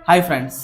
Hi friends,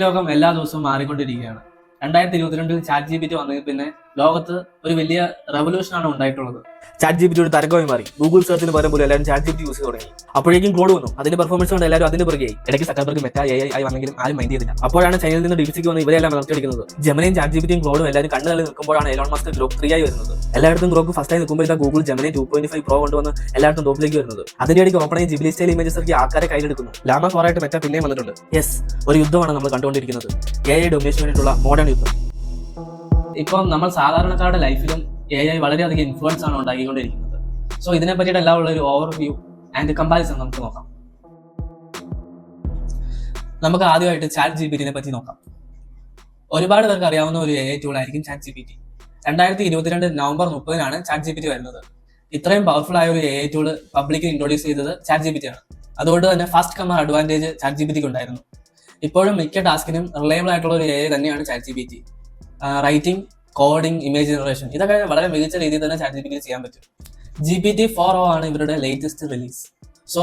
ലോകം എല്ലാ ദിവസവും മാറിക്കൊണ്ടിരിക്കുകയാണ്. 2022 ചാറ്റ് GPT വന്നതിൽ പിന്നെ ലോകത്ത് ഒരു വലിയ റെവല്യൂഷനാണ് ഉണ്ടായിട്ടുള്ളത്. ചാറ്റ് GPT ഒരു തരംഗമായി മാറി. ഗൂഗിൾ സെർച്ചിന് പകരം പോലും എല്ലാവരും ചാറ്റ് GPT യൂസ് ചെയ്ത് തുടങ്ങി. അപ്പോഴേക്കും ക്ലോഡ് വന്നു. അതിന്റെ പെർഫോമൻസ് കൊണ്ട് എല്ലാവരും അതിന്റെ പുറകെയായി. ഇടയ്ക്ക് സക്കർബർഗ് മെറ്റ AI വന്നെങ്കിലും ആരും മൈൻഡ് ചെയ്തില്ല. അപ്പോഴാണ് ചൈനയിൽ നിന്ന് DeepSeek വന്ന് ഇവരെല്ലാം വളർത്തിയെടുക്കുന്നത്. ജെമിനിയും ചാറ്റ് GPTയും ക്ലോഡും എല്ലാവരും കണ്ണുകളിൽ നിൽക്കുമ്പോഴാണ് എലോൺ മസ്ക് ഗ്രോക്ക് 3 ആയി വരുന്നത്. എല്ലായിടത്തും ഗ്രോക്ക് ഫസ്റ്റ് ആയി നിൽക്കുമ്പോൾ ഗൂഗിൾ ജെമിനി 2.5 Pro കൊണ്ടുവന്ന് എല്ലായിടത്തും ടോപ്പിലേക്ക് വരുന്നത്. അതിന്റെ ഇടയ്ക്ക് ഓപ്പൺ ആയി ജിബിലി സ്റ്റൈൽ ഇമേജസ് ഇറക്കി ആൾക്കാരെ കയ്യിലെടുക്കുന്നു. ലാമ 4 ആയിട്ട് മെറ്റ പിന്നെയും വന്നിട്ടുണ്ട്. യെസ്, ഒരു യുദ്ധമാണ് നമ്മൾ കണ്ടുകൊണ്ടിരിക്കുന്നത്. AI ഡൊമിനേഷന് വേണ്ടിയിട്ടുള്ള മോഡേൺ യുദ്ധം. ഇപ്പം നമ്മൾ സാധാരണക്കാരുടെ ലൈഫിലും AI വളരെയധികം ഇൻഫ്ലുവൻസ് ആണ് ഉണ്ടാക്കിക്കൊണ്ടിരിക്കുന്നത്. സോ ഇതിനെ പറ്റിയിട്ട് എല്ലാം ഉള്ള ഒരു ഓവർവ്യൂ ആൻഡ് കമ്പാരിസൺ നമുക്ക് നോക്കാം. നമുക്ക് ആദ്യമായിട്ട് ചാറ്റ് GPTനെ പറ്റി നോക്കാം. ഒരുപാട് പേർക്ക് അറിയാവുന്ന ഒരു AI ടൂൾ ആയിരിക്കും chat GPT. 2022 November 30 chat GPT വരുന്നത്. ഇത്രയും പവർഫുൾ ആയ ഒരു AI ടൂൾ പബ്ലിക്കിൽ ഇൻട്രൊഡ്യൂസ് ചെയ്തത് ചാറ്റ് GPT ആണ്. അതുകൊണ്ട് തന്നെ ഫസ്റ്റ് കമ്മർ അഡ്വാൻറ്റേജ് ചാറ്റ് GPTക്ക് ഉണ്ടായിരുന്നു. ഇപ്പോഴും മിക്ക ടാസ്കിനും റിലയബിൾ ആയിട്ടുള്ള ഒരു AI തന്നെയാണ് chat GPT. Writing, coding, image generation, ഇതൊക്കെ വളരെ മികച്ച രീതിയിൽ തന്നെ ചാറ്റ് GPT ചെയ്യാൻ പറ്റും. GPT-4o ആണ് ഇവരുടെ ലേറ്റസ്റ്റ് റിലീസ്. സോ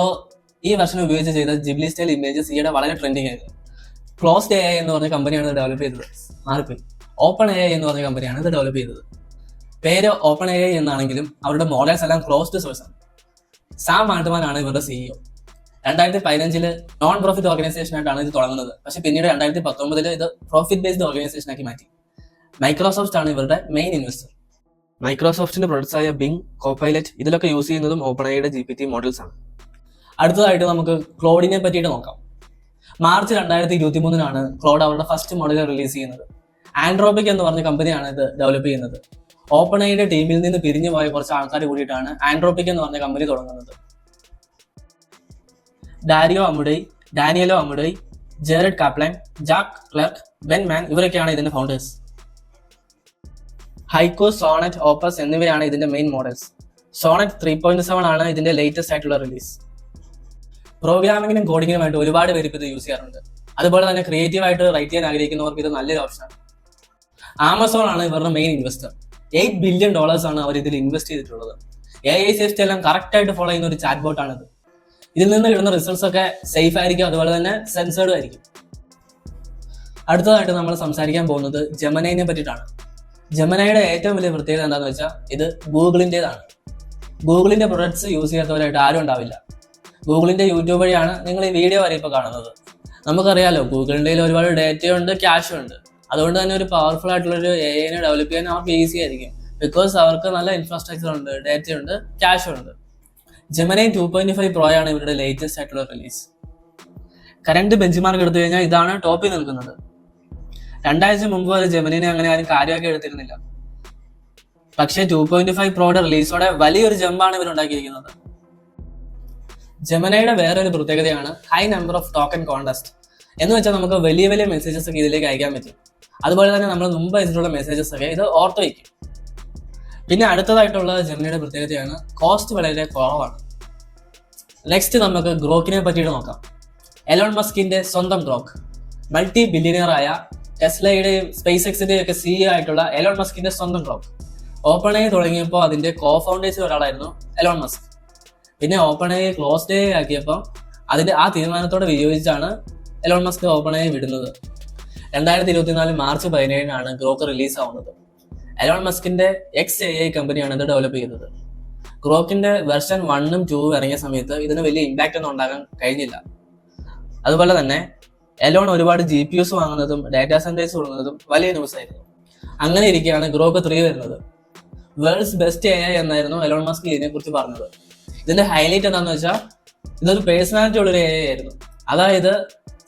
ഈ വെർഷൻ ഉപയോഗിച്ച് ചെയ്ത ജിബ്ലി സ്റ്റൈൽ ഇമേജസ് ഈയിടെ വളരെ ട്രെൻഡിങ് ആയിരുന്നു. ക്ലോസ്ഡ് AI എന്ന് പറഞ്ഞ കമ്പനിയാണ് ഇത് ഡെവലപ്പ് ചെയ്തത്. മാറിപ്പോയി. ഓപ്പൺ AI എന്ന് പറഞ്ഞ കമ്പനിയാണ് ഇത് ഡെവലപ്പ് ചെയ്തത്. പേര് ഓപ്പൺ AI എന്നാണെങ്കിലും അവരുടെ മോഡൽസ് എല്ലാം ക്ലോസ്ഡ് സോഴ്സ് ആണ്. സാം ആൾട്ട്മാൻ ആണ് ഇവരുടെ CEO. 2015 നോൺ പ്രോഫിറ്റ് ഓർഗനൈസേഷൻ ആയിട്ടാണ് ഇത് തുടങ്ങുന്നത്. പക്ഷെ പിന്നീട് 2019 ഇത് പ്രോഫിറ്റ് ബേസ്ഡ് ഓർഗനൈസേഷൻ ആക്കി മാറ്റി. മൈക്രോസോഫ്റ്റ് ആണ് ഇവരുടെ മെയിൻ ഇൻവെസ്റ്റർ. മൈക്രോസോഫ്റ്റിന്റെ പ്രൊഡക്ട്സ് ആയ ബിങ്, കോപൈലറ്റ് ഇതിലൊക്കെ യൂസ് ചെയ്യുന്നതും ഓപ്പൺ ഐയുടെ GPT മോഡൽസ് ആണ്. അടുത്തതായിട്ട് നമുക്ക് ക്ലോഡിനെ പറ്റിയിട്ട് നോക്കാം. മാർച്ച് 2023 ക്ലോഡ് അവരുടെ ഫസ്റ്റ് മോഡൽ റിലീസ് ചെയ്യുന്നത്. ആൻഡ്രോപിക് എന്ന് പറഞ്ഞ കമ്പനിയാണ് ഇത് ഡെവലപ്പ് ചെയ്യുന്നത്. ഓപ്പൺ ഐയുടെ ടീമിൽ നിന്ന് പിരിഞ്ഞു പോയ കുറച്ച് ആൾക്കാർ കൂടിയിട്ടാണ് ആൻഡ്രോപിക് എന്ന് പറഞ്ഞ കമ്പനി തുടങ്ങുന്നത്. Danilo അമുഡൈ, Jared കാപ്ലാൻ, Jack clerk, Ben മാൻ ഇവരൊക്കെയാണ് ഇതിന്റെ ഫൗണ്ടേഴ്സ്. ഹൈക്കോ, സോണറ്റ്, ഓപ്പസ് എന്നിവയാണ് ഇതിന്റെ മെയിൻ മോഡൽസ്. സോണറ്റ് 3.7 ആണ് ഇതിന്റെ ലേറ്റസ്റ്റ് ആയിട്ടുള്ള റിലീസ്. പ്രോഗ്രാമിങ്ങിനും കോഡിങ്ങിനുമായിട്ട് ഒരുപാട് പേര് ഇത് യൂസ് ചെയ്യാറുണ്ട്. അതുപോലെ തന്നെ ക്രിയേറ്റീവ് ആയിട്ട് റൈറ്റ് ചെയ്യാൻ ആഗ്രഹിക്കുന്നവർക്ക് ഇത് നല്ലൊരു ഓപ്ഷനാണ്. ആമസോൺ ആണ് ഇവരുടെ മെയിൻ ഇൻവെസ്റ്റർ. $8 ബില്യൺ ആണ് അവർ ഇതിൽ ഇൻവെസ്റ്റ് ചെയ്തിട്ടുള്ളത്. AI സേഫ്റ്റി എല്ലാം കറക്റ്റ് ആയിട്ട് ഫോളോ ചെയ്യുന്ന ഒരു ചാറ്റ് ബോട്ടാണിത്. ഇതിൽ നിന്ന് കിട്ടുന്ന റിസൾട്ട്സ് ഒക്കെ സേഫ് ആയിരിക്കും, അതുപോലെ തന്നെ സെൻസേർഡ് ആയിരിക്കും. അടുത്തതായിട്ട് നമ്മൾ സംസാരിക്കാൻ പോകുന്നത് ജെമിനിനെ പറ്റിയിട്ടാണ്. ജെമിനിയുടെ ഏറ്റവും വലിയ പ്രത്യേകത എന്താണെന്ന് വെച്ചാൽ ഇത് ഗൂഗിളിൻ്റെതാണ്. ഗൂഗിളിന്റെ പ്രൊഡക്ട്സ് യൂസ് ചെയ്യാത്തവരായിട്ട് ആരും ഉണ്ടാവില്ല. ഗൂഗിളിന്റെ യൂട്യൂബ് വഴിയാണ് നിങ്ങൾ ഈ വീഡിയോ വരെ ഇപ്പോൾ കാണുന്നത്. നമുക്കറിയാലോ, ഗൂഗിളിൻ്റെ ഒരുപാട് ഡേറ്റയുണ്ട്, ക്യാഷും ഉണ്ട്. അതുകൊണ്ട് തന്നെ ഒരു പവർഫുൾ ആയിട്ടുള്ള ഒരു AI ഡെവലപ്പ് ചെയ്യാൻ അവർക്ക് ഈസി ആയിരിക്കും. ബിക്കോസ് അവർക്ക് നല്ല ഇൻഫ്രാസ്ട്രക്ചർ ഉണ്ട്, ഡേറ്റയുണ്ട്, ക്യാഷും ഉണ്ട്. ജെമിനി 2.5 Pro ആണ് ഇവരുടെ ലേറ്റസ്റ്റ് ആയിട്ടുള്ള റിലീസ്. കറന്റ് ബെഞ്ച് മാർക്ക് എടുത്തു കഴിഞ്ഞാൽ ഇതാണ് ടോപ്പിൽ നിൽക്കുന്നത്. 2 ആഴ്ച മുമ്പ് വരെ ജെമിനിനെ അങ്ങനെ ആരും കാര്യമാക്കി എടുത്തിരുന്നില്ല. പക്ഷേ 2.5 Proയുടെ റിലീസോടെ വലിയൊരു ജമ്പാണ് ഇവരുണ്ടാക്കിയിരിക്കുന്നത്. ജെമിനിയുടെ വേറൊരു പ്രത്യേകതയാണ് high number of token contest. എന്ന് വെച്ചാൽ നമുക്ക് വലിയ വലിയ മെസ്സേജസ് ഒക്കെ ഇതിലേക്ക് അയക്കാൻ പറ്റും. അതുപോലെ തന്നെ നമ്മൾ മുമ്പ് അയച്ചിട്ടുള്ള മെസ്സേജസ് ഒക്കെ ഇത് ഓർത്ത് വയ്ക്കും. പിന്നെ അടുത്തതായിട്ടുള്ള ജെമിനിയുടെ പ്രത്യേകതയാണ് കോസ്റ്റ് വളരെ കുറവാണ്. നെക്സ്റ്റ് നമുക്ക് ഗ്രോക്കിനെ പറ്റിയിട്ട് നോക്കാം. എലോൺ മസ്കിന്റെ സ്വന്തം ഗ്രോക്ക്, മൾട്ടി ബില്യണിയർ ആയ ടെസ്ലയുടെയും സ്പേസ് എക്സിന്റെയും ഒക്കെ CEO ആയിട്ടുള്ള എലോൺ മസ്കിന്റെ സ്വന്തം ഗ്രോക്ക്. ഓപ്പൺ ഐ തുടങ്ങിയപ്പോൾ അതിന്റെ കോ ഫൗണ്ടേഴ്സിൽ ഒരാളായിരുന്നു എലോൺ മസ്ക്. പിന്നെ ഓപ്പൺ ഐ ക്ലോസ്ഡ് ഐ ആക്കിയപ്പോൾ അതിന്റെ ആ തീരുമാനത്തോടെ വിയോജിച്ചാണ് എലോൺ മസ്ക് ഓപ്പൺ ഐ വിടുന്നത്. 2024 മാർച്ച് 17 ഗ്രോക്ക് റിലീസ് ആവുന്നത്. എലോൺ മസ്കിന്റെ XAI കമ്പനിയാണ് ഇത് ഡെവലപ്പ് ചെയ്തത്. ഗ്രോക്കിന്റെ വെർഷൻ 1ഉം 2ഉം ഇറങ്ങിയ സമയത്ത് ഇതിന് വലിയ ഇമ്പാക്റ്റ് ഒന്നും ഉണ്ടാകാൻ കഴിഞ്ഞില്ല. അതുപോലെ തന്നെ എലോൺ ഒരുപാട് GPUs വാങ്ങുന്നതും ഡാറ്റാ സെന്റേഴ്സ് കൊടുക്കുന്നതും വലിയ ന്യൂസ് ആയിരുന്നു. അങ്ങനെ ഇരിക്കുകയാണ് ഗ്രോക്ക് 3 വരുന്നത്. വേൾഡ്സ് ബെസ്റ്റ് AI എന്നായിരുന്നു എലോൺ മസ്ക് ഇതിനെ കുറിച്ച് പറഞ്ഞത്. ഇതിന്റെ ഹൈലൈറ്റ് എന്താണെന്ന് വെച്ചാൽ ഇതൊരു പേഴ്സണാലിറ്റി ഉള്ളൊരു AI ആയിരുന്നു. അതായത്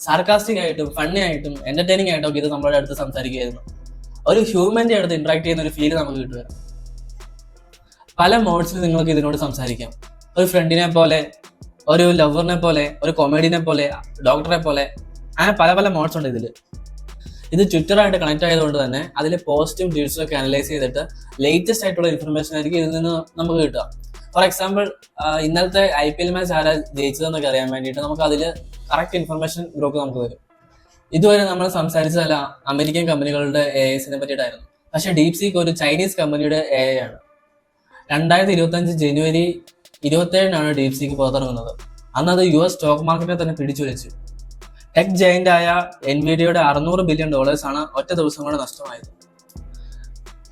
സാർക്കാസ്റ്റിക് ആയിട്ടും ഫണ്ണി ആയിട്ടും എന്റർടൈനിങ് ആയിട്ടും ഒക്കെ ഇത് നമ്മുടെ അടുത്ത് സംസാരിക്കുകയായിരുന്നു. ഒരു ഹ്യൂമന്റെ അടുത്ത് ഇന്ററാക്ട് ചെയ്യുന്ന ഒരു ഫീല് നമുക്ക് കിട്ടുമായിരുന്നു. പല മോഡ്സിൽ നിങ്ങൾക്ക് ഇതിനോട് സംസാരിക്കാം. ഒരു ഫ്രണ്ടിനെ പോലെ, ഒരു ലവറിനെ പോലെ, ഒരു കൊമേഡിയനെ പോലെ, ഡോക്ടറെ പോലെ, അങ്ങനെ പല പല മോഡ്സ് ഉണ്ട് ഇതിൽ. ഇത് ട്വിറ്ററായിട്ട് കണക്ട് ആയതുകൊണ്ട് തന്നെ അതിലെ പോസ്റ്റും ട്വീറ്റ്സും ഒക്കെ അനലൈസ് ചെയ്തിട്ട് ലേറ്റസ്റ്റ് ആയിട്ടുള്ള ഇൻഫർമേഷൻ ആയിരിക്കും ഇതിൽ നിന്ന് നമുക്ക് കിട്ടുക. ഫോർ എക്സാമ്പിൾ, ഇന്നലത്തെ IPL മാച്ച് ആരാ ജയിച്ചതെന്നൊക്കെ അറിയാൻ വേണ്ടിയിട്ട് നമുക്ക് അതിൽ കറക്റ്റ് ഇൻഫർമേഷൻ ഗ്രോക്ക് നമുക്ക് തരും. ഇതുവരെ നമ്മൾ സംസാരിച്ചതല്ല അമേരിക്കൻ കമ്പനികളുടെ AIസിനെ പറ്റിയിട്ടായിരുന്നു. പക്ഷേ ഡീപ്സീക്ക് ഒരു ചൈനീസ് കമ്പനിയുടെ AI ആണ്. 2025 ജനുവരി 27 ഡീപ്സീക്ക് പുറത്തിറങ്ങുന്നത്. അന്ന് അത് US സ്റ്റോക്ക് മാർക്കറ്റിനെ തന്നെ പിടിച്ചു വെച്ചു. ടെക് ജയന്റ് ആയ എൻവിഡിയയുടെ $600 ബില്യൺ ആണ് ഒറ്റ ദിവസം കൊണ്ട് നഷ്ടമായത്.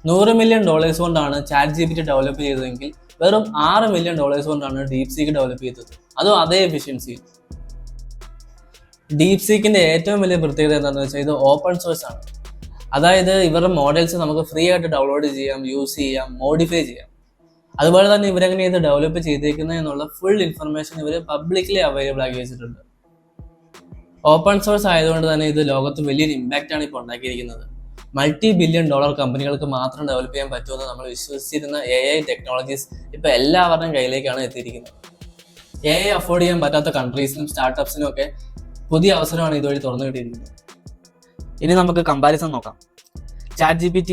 $100 മില്യൺ കൊണ്ടാണ് ChatGPT ഡെവലപ്പ് ചെയ്തതെങ്കിൽ വെറും $6 മില്യൺ കൊണ്ടാണ് DeepSeek ഡെവലപ്പ് ചെയ്തത്. അതും അതേ എഫിഷ്യൻസി. DeepSeekന്റെ ഏറ്റവും വലിയ പ്രത്യേകത എന്താണെന്ന് വെച്ചാൽ ഇത് ഓപ്പൺ സോഴ്സ് ആണ്. അതായത് ഇവരുടെ മോഡൽസ് നമുക്ക് ഫ്രീ ആയിട്ട് ഡൗൺലോഡ് ചെയ്യാം, യൂസ് ചെയ്യാം, മോഡിഫൈ ചെയ്യാം. അതുപോലെ തന്നെ ഇവരെങ്ങനെ ഇത് ഡെവലപ്പ് ചെയ്തേക്കുന്നത് എന്നുള്ള ഫുൾ ഇൻഫർമേഷൻ ഇവർ പബ്ലിക്കലി അവൈലബിൾ ആക്കി വെച്ചിട്ടുണ്ട്. ഓപ്പൺ സോഴ്സ് ആയതുകൊണ്ട് തന്നെ ഇത് ലോകത്ത് വലിയൊരു ഇമ്പാക്റ്റ് ആണ് ഇപ്പോൾ ഉണ്ടാക്കിയിരിക്കുന്നത്. $multi-billion കമ്പനികൾക്ക് മാത്രം ഡെവലപ്പ് ചെയ്യാൻ പറ്റുമെന്ന് നമ്മൾ വിശ്വസിച്ചിരുന്ന AI ടെക്നോളജീസ് ഇപ്പോൾ എല്ലാവരുടെയും കയ്യിലേക്കാണ് എത്തിയിരിക്കുന്നത്. AI അഫോർഡ് ചെയ്യാൻ പറ്റാത്ത കൺട്രീസിനും സ്റ്റാർട്ടപ്സിനും ഒക്കെ പുതിയ അവസരമാണ് ഇതുവഴി തുറന്നു കിട്ടിയിരിക്കുന്നത്. ഇനി നമുക്ക് കമ്പാരിസൺ നോക്കാം. ChatGPT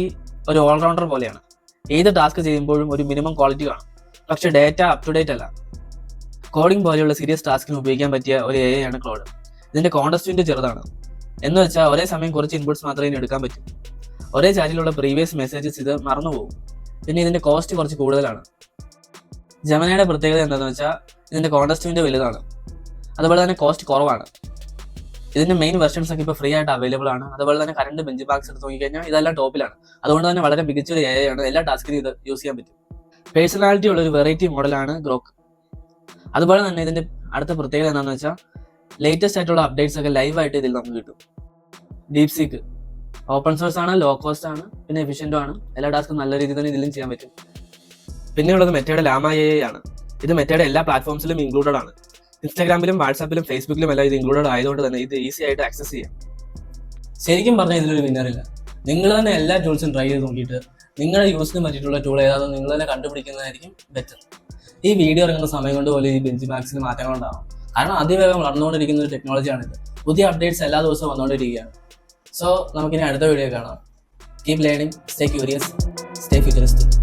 ഒരു ഓൾറൗണ്ടർ പോലെയാണ്. ഏത് ടാസ്ക് ചെയ്യുമ്പോഴും ഒരു മിനിമം ക്വാളിറ്റി കാണും, പക്ഷെ ഡേറ്റ അപ് ടു ഡേറ്റ് അല്ല. കോഡിംഗ് പോലെയുള്ള സീരിയസ് ടാസ്കിന് ഉപയോഗിക്കാൻ പറ്റിയ ഒരു AI ആണ് ക്ലൗഡ്. ഇതിന്റെ കോണ്ടസ്റ്റ് ചെറുതാണ്, എന്ന് വെച്ചാൽ ഒരേ സമയം കുറച്ച് ഇൻപുട്സ് മാത്രമേ എടുക്കാൻ പറ്റൂ. ഒരേ ചാറ്റിലുള്ള പ്രീവിയസ് മെസ്സേജസ് ഇത് മറന്നുപോകും. പിന്നെ ഇതിന്റെ കോസ്റ്റ് കുറച്ച് കൂടുതലാണ്. ജെമിനിയുടെ പ്രത്യേകത എന്താണെന്ന് വെച്ചാൽ ഇതിന്റെ കോണ്ടസ്റ്റ് വലുതാണ്, അതുപോലെ തന്നെ കോസ്റ്റ് കുറവാണ്. ഇതിന്റെ മെയിൻ വെർഷൻസ് ഒക്കെ ഇപ്പോൾ ഫ്രീ ആയിട്ട് അവൈലബിൾ ആണ്. അതുപോലെ തന്നെ കറണ്ട് ബെഞ്ച് മാർക്സ് എടുത്ത് നോക്കിക്കഴിഞ്ഞാൽ ഇതെല്ലാം ടോപ്പിലാണ്. അതുകൊണ്ട് തന്നെ വളരെ മികച്ചൊരു AI ആണ്. എല്ലാ ടാസ്കിനും ഇത് യൂസ് ചെയ്യാൻ പറ്റും. പേഴ്സണാലിറ്റി ഉള്ള ഒരു വെറൈറ്റി മോഡലാണ് ഗ്രോക്ക്. അതുപോലെ തന്നെ ഇതിന്റെ അടുത്ത പ്രത്യേകത എന്താണെന്ന് വെച്ചാൽ ലേറ്റസ്റ്റ് ആയിട്ടുള്ള അപ്ഡേറ്റ്സ് ഒക്കെ ലൈവായിട്ട് ഇതിൽ നമുക്ക് കിട്ടും. DeepSeek ഓപ്പൺ സോഴ്സ് ആണ്, ലോ കോസ്റ്റ് ആണ്, പിന്നെ എഫിഷ്യന്റും ആണ്. എല്ലാ ടാസ്കും നല്ല രീതിയിൽ തന്നെ ഇതിലും ചെയ്യാൻ പറ്റും. പിന്നെയുള്ളത് മെറ്റയുടെ ലാമ AI ആണ്. ഇത് മെറ്റയുടെ എല്ലാ പ്ലാറ്റ്ഫോംസിലും ഇൻക്ലൂഡഡ് ആണ്. ഇൻസ്റ്റാഗ്രാമിലും വാട്സാപ്പിലും ഫേസ്ബുക്കിലും എല്ലാം ഇത് ഇൻക്ലൂഡഡ് ആയതുകൊണ്ട് തന്നെ ഇത് ഈസി ആയിട്ട് ആക്സസ് ചെയ്യാം. ശരിക്കും പറഞ്ഞാൽ ഇതിലൊരു വിന്നറില്ല. നിങ്ങൾ തന്നെ എല്ലാ ടൂൾസും ട്രൈ ചെയ്ത് നോക്കിയിട്ട് നിങ്ങളുടെ യൂസിന് പറ്റിയിട്ടുള്ള ടൂൾ ഏതാണെന്ന് നിങ്ങൾ തന്നെ കണ്ടുപിടിക്കുന്നതായിരിക്കും ബെറ്റർ. ഈ വീഡിയോ ഇറങ്ങുന്ന സമയം കൊണ്ട് പോലെ ഈ ബെഞ്ച് മാർക്സിന് മാറ്റങ്ങളുണ്ടാവും. കാരണം അതിവേഗം വളർന്നുകൊണ്ടിരിക്കുന്ന ഒരു ടെക്നോളജിയാണിത്. പുതിയ അപ്ഡേറ്റ്സ് എല്ലാ ദിവസവും വന്നുകൊണ്ടിരിക്കുകയാണ്. സോ നമുക്കിനി അടുത്ത വീഡിയോ കാണാം. Keep learning, stay curious, stay futuristic.